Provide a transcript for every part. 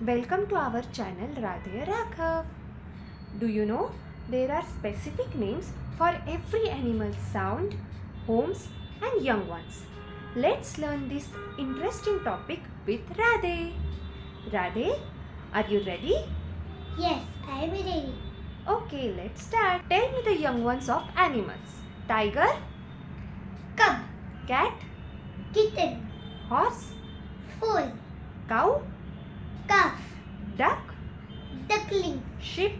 Welcome to our channel Radhe Raghav. Do you know there are specific names for every animal sound, homes and young ones. Let's learn this interesting topic with Radhe. Radhe, are you ready? Yes, I am ready. Okay, let's start. Tell me the young ones of animals. Tiger, Cub, cat, kitten, horse, foal, cow, calf, duck, duckling, sheep,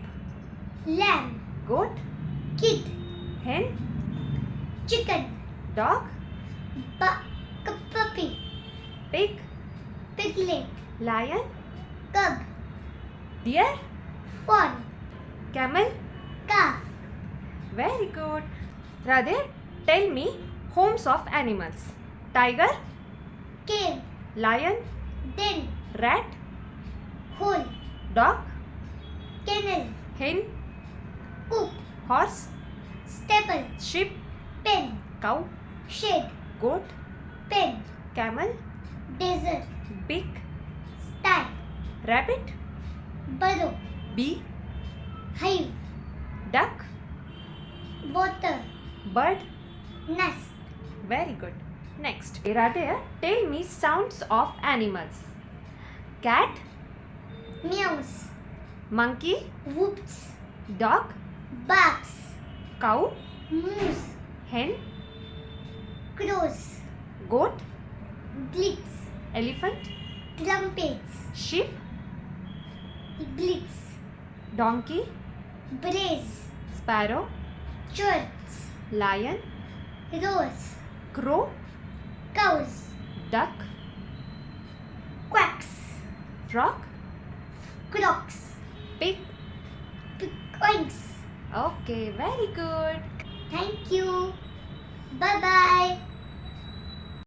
lamb, goat, kid, hen, chicken, dog, puppy, pig, piglet, lion, cub, deer, fawn, camel. calf, Very good. Radhe, tell me homes of animals. Tiger, cave, lion, den, rat, hole, dog, kennel, hen, coop, horse, stable, sheep, pen, cow, shed, goat, pen, camel, desert, pig, sty, rabbit, burrow, bee, hive, duck, water, bird. nest, Very good. Next, Radhe, tell me sounds of animals. Cat, meows, monkey, whoops, dog, barks, cow, moose, hen, crows, goat, bleats, elephant, trumpets, sheep, eaglets, donkey, brace, sparrow, church, lion, rose, crow, cows, duck, quacks, frog, crocs, pig. oinks. Okay, very good. Thank you. Bye bye.